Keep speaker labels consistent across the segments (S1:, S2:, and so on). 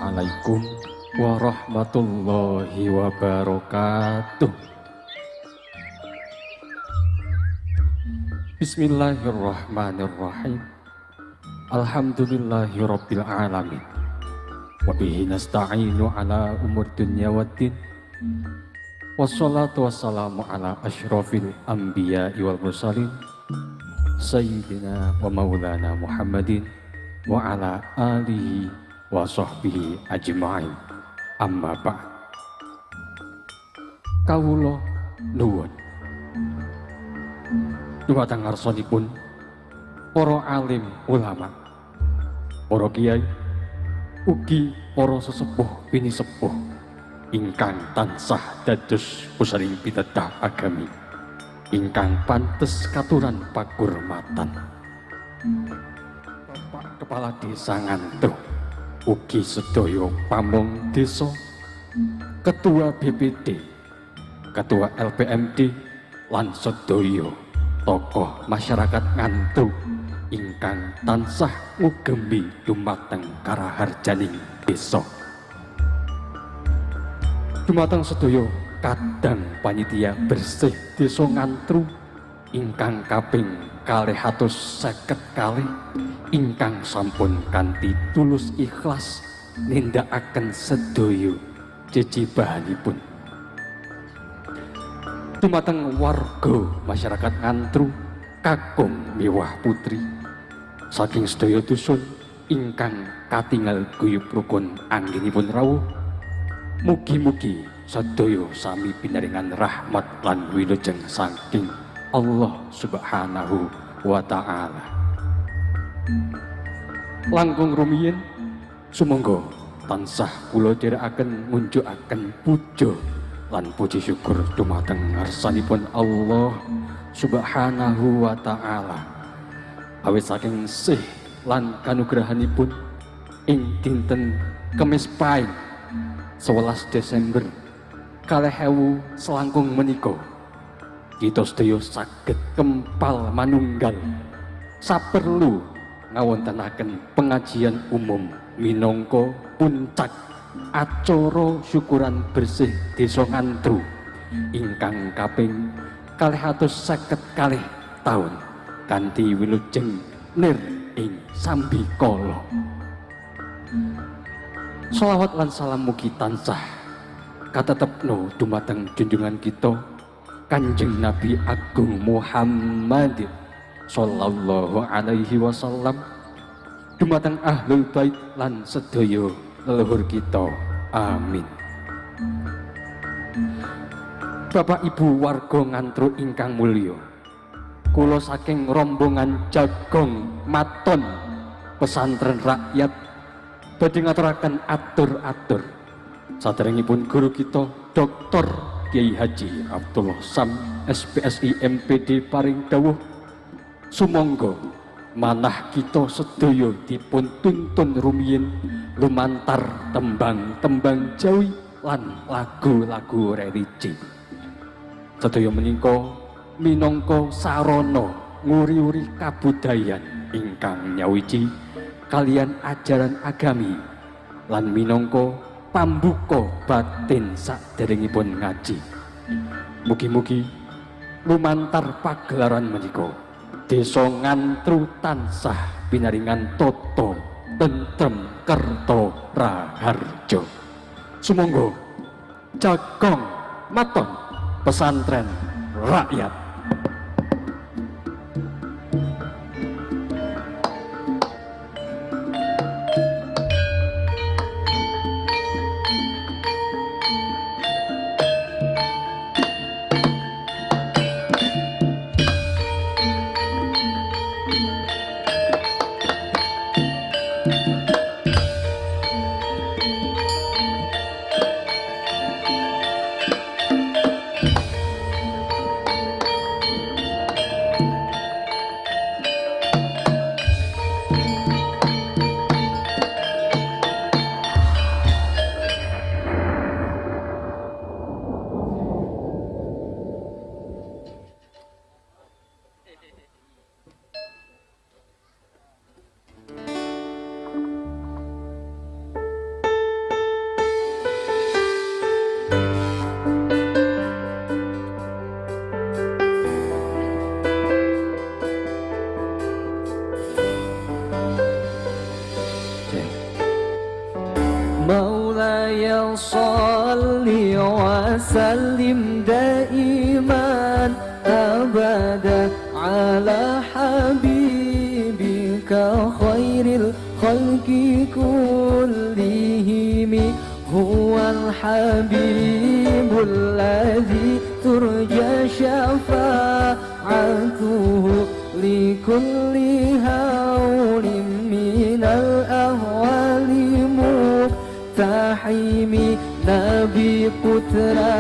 S1: Assalamualaikum warahmatullahi wabarakatuh. Bismillahirrahmanirrahim. Alhamdulillahi rabbil alamin. Wabihi nasta'inu ala umur dunya waddin. Wassalatu wassalamu ala ashrafil anbiya'i wal mursalin Sayyidina wa maulana Muhammadin wa ala alihi wa sahbihi ajma'in. Amma ba'd. Kawula nuwun dumateng ngarsanipun para alim ulama, para kiai, ugi para sesepuh pinisepuh ingkang tansah dados pusaring pitedah agami ingkang pantes katuran pakurmatan. Bapak Kepala Desa Ngantru, ugi sedaya pamong desa, Ketua BPD, Ketua LPMD lan sedaya tokoh masyarakat Ngantru ingkang tansah ngugemi dumateng karaharjaning desa. Dumateng sedaya kadang panitia bersih desa Ngantru ingkang kaping 250 kalih ingkang sampun kanthi tulus ikhlas nindakaken sedaya jejibahanipun. Dumateng warga masyarakat Ngantru kakung miwah putri saking sedaya dusun ingkang katingal guyub rukun anggenipun rawuh, mugi-mugi sedaya sami pinaringan rahmat lan wilujeng saking Allah Subhanahu wa ta'ala. Langkung rumiyin sumangga tansah kula dherekaken ngunjukaken puja lan puji syukur dumateng ngarsanipun Allah Subhanahu wa ta'ala awit saking sih lan kanugrahanipun ing dinten Kemis Pahing 11 Desember 2000 selangkung menika kita sedaya saged kempal manunggal saperlu ngawontenaken pengajian umum minangka puncak acara syukuran bersih Desa Ngantru ingkang kaping 250 kalih taun kanthi wilujeng nir ing sambikala. Shalawat lan salam mugi tansah katetepno dumateng junjungan kita Kanjeng Nabi Agung Muhammad sallallahu alaihi wasallam, dumateng ahlul bait lan sedaya leluhur kita. Amin. Bapak Ibu warga Ngantru ingkang mulya, kula saking rombongan Jagong Maton Pesantren Rakyat badhe ngaturaken atur-atur saderengipun guru kita Dr. Kiai Haji Abdullah Sam SPSI MPD paring dawuh sumangga manah kita sedaya dipun tuntun rumiyin lumantar tembang-tembang Jawi lan lagu-lagu religi. Sedaya menika minangka sarana nguri-uri kabudayan ingkang nyawiji kalian ajaran agami lan minangka pambuka batin saderengipun ngaji. Mugi-mugi lumantar pagelaran menika Desa Ngantru tansah pinaringan tata tentrem kerto raharja. Sumangga Jagong Maton Pesantren Rakyat.
S2: مولاي صل وسلم دائما أبدا على حبيبك بك خير الخلق كلهم هو الحبيب الذي ترجى شفاعته لكل هول من الأهوال مقتحم Nabi putra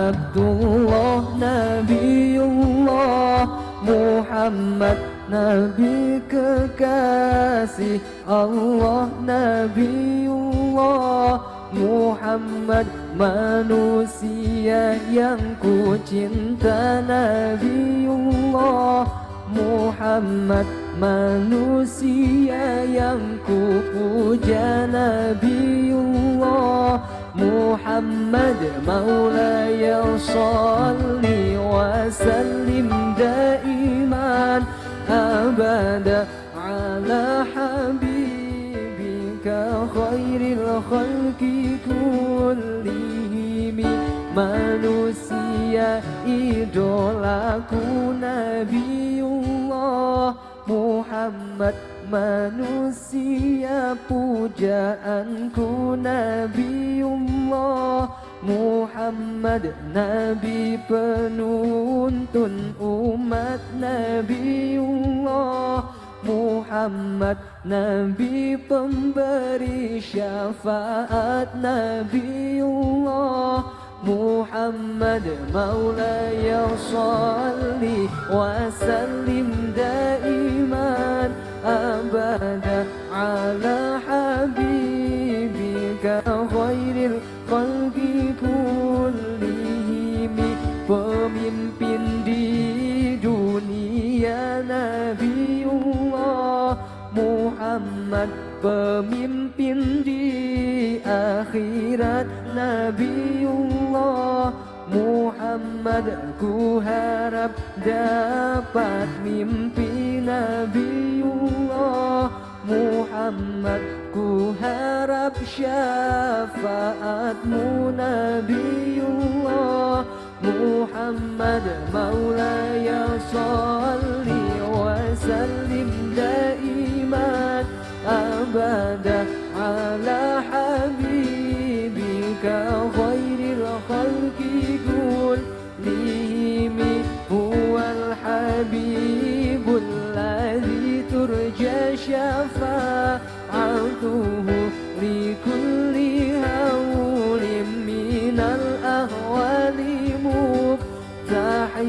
S2: Abdullah Nabiullah Muhammad Nabi kekasih Allah Nabiullah Muhammad manusia yang ku cinta Nabiullah Muhammad manusia yang ku puja Nabiullah Muhammad maulaya salli wa sallim daiman abada ala habibika khairil khalqi kullihim manusia idolaku Nabiullah Muhammad manusia pujaanku Nabiullah Muhammad Nabi penuntun umat Nabiullah Muhammad Nabi pemberi syafaat Nabiullah Muhammad maulaya salli wa sallim daiman abada ala habibika khairil khalqi kullihim pemimpin di dunia Nabiullah Muhammad pemimpin di akhirat Nabiullah Muhammad ku harap dapat mimpi Nabiullah Muhammad ku harap syafaatmu Nabiullah Muhammad maulaya salli wa sallim daiman abada ala habibika khairil khalqi kullihim huwal habibul ladzi turja syafa'atuhu likulli hawlim minal ahwali muqtahimi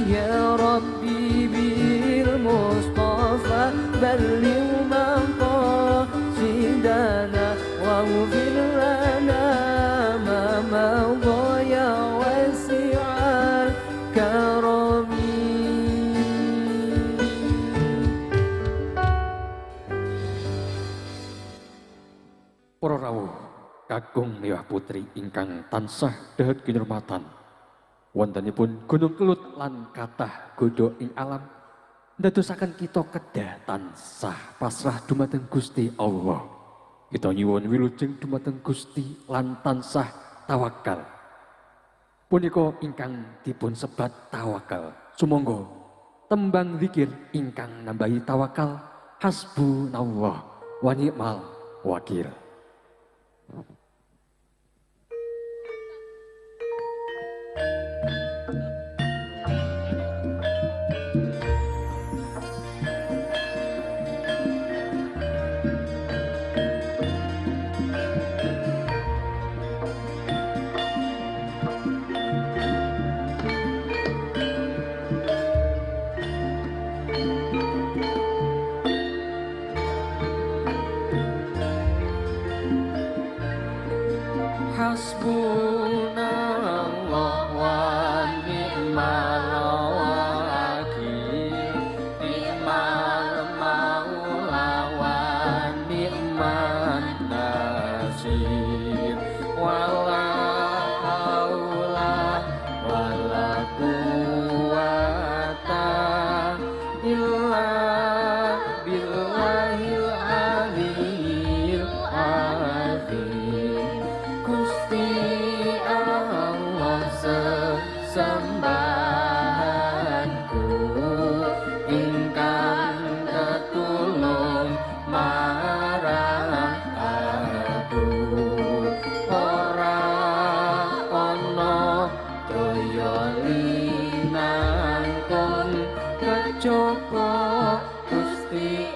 S2: ya rabbi bil mustafa balligh maqasidana waghfir lana ma madha ya wasi'al karami.
S1: Para rawuh kakung miwah putri ingkang tansah dahat kinurmatan wontenipun Gunung Kelut lan kathah godha ing alam ndadosaken kita kedah tansah pasrah dumateng Gusti Allah. Kita nyuwun wilujeng dumateng Gusti lan tansah tawakal. Punika ingkang dipun sebat tawakal. Sumangga tembang zikir ingkang nambahi tawakal hasbunallah wa ni'mal wakil.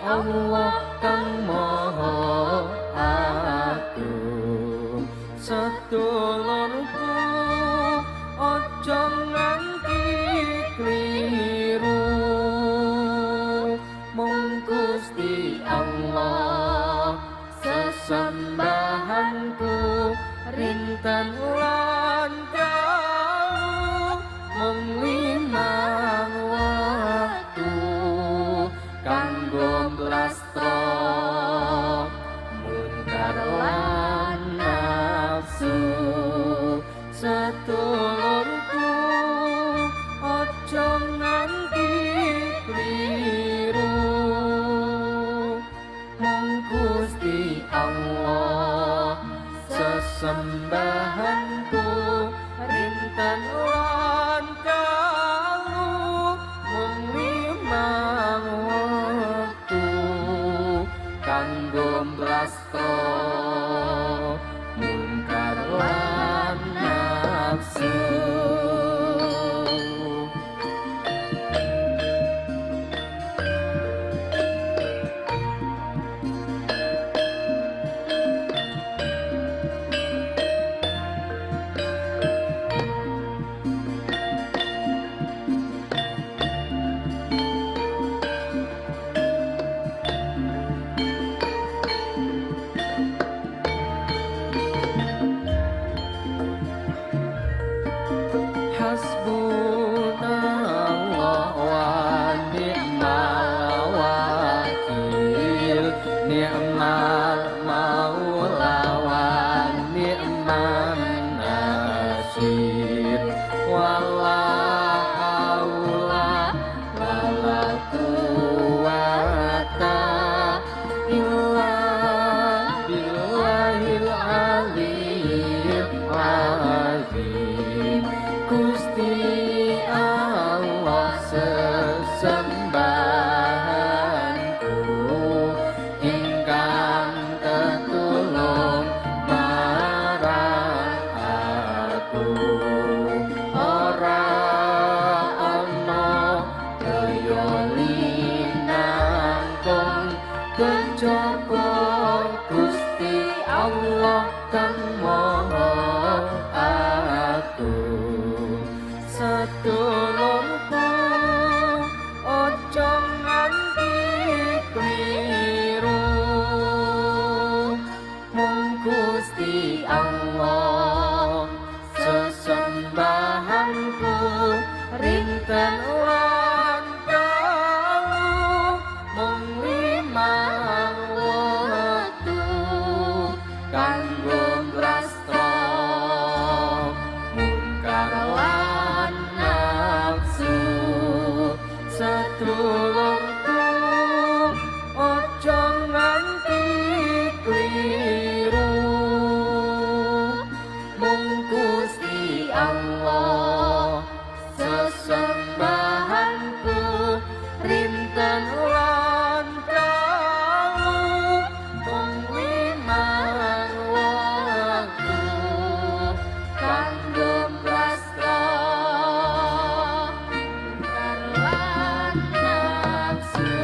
S2: Allah kang maha agung. Sedulurku aja nganti kliru, mung Gusti Allah sesembahanku rinten lan dalu, mung limang waktu kanggo blastro mungkar lan nafsu. Sedulurku aja nganti kliru, mung Gusti Allah sesembahanku rinten lan dalu, mung limang waktu kanggo blastro mungkar lan nafsu. Hasbunallah wa ni'mal wakil, ni'mal maula wa ni'man nasir, wala haula wala quwata illa billahil aliyyil azim. Gusti Allah sesembahanku ingkang tetulung marang aku. Ora ana kaya linangkung kejaba Gusti Allah kang maha agung. Sedulurku aja nganti kliru, mung Gusti Allah sesembahanku rinten lan dalu, mung limang waktu kanggo blastro mungkar lan nafsu. Sedulurku aja nganti kliru, mung Gusti Allah sesembahanku rinten lan dalu, mung limang waktu kanggo blastro mungkar lan nafsu.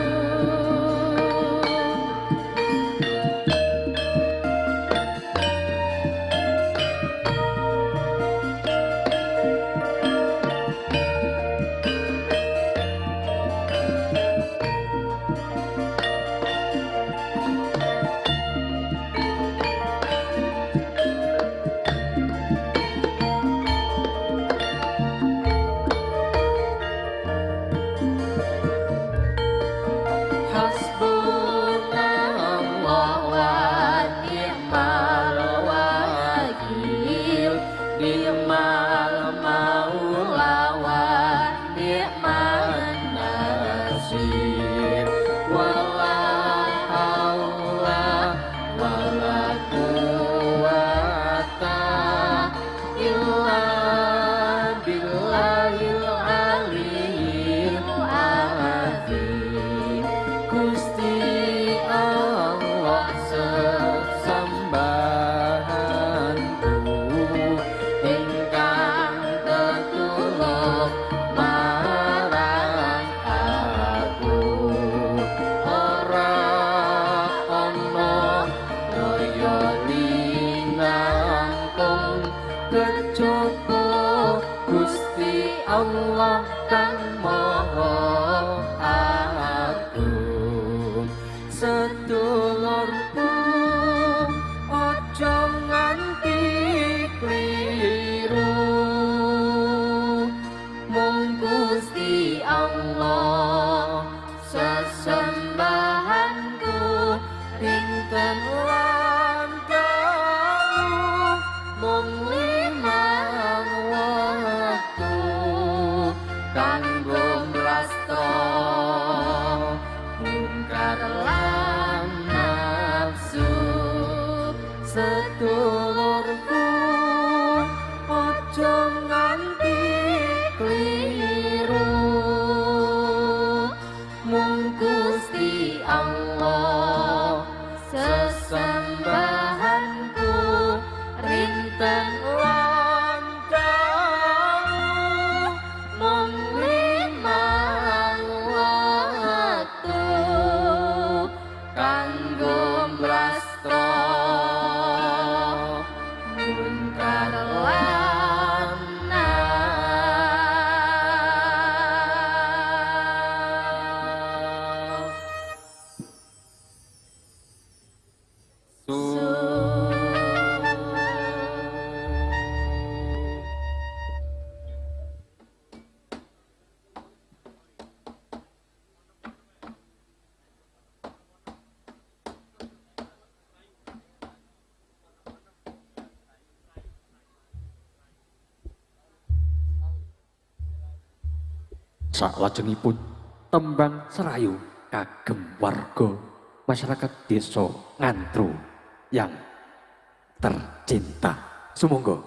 S2: Hasbunallah wa ni'mal wakil, ni'mal maula wa ni'man nasir, wala haula wala quwata illa billahil aliyyil azim. Gusti Allah sesembahanku ingkang tetulung marang aku. Ora sesembahanku rinten lan dalu mung limang wektu kanggo mrasta mungkar lan nafsu sedulurku aja nganti kliru mung Gusti Allah sesembahanku rinten lan dalu mung limang wektu kanggo mrasta mungkar lan
S1: Salajengipun tembang serayu kagem warga masyarakat desa Ngantru yang tercinta. Sumangga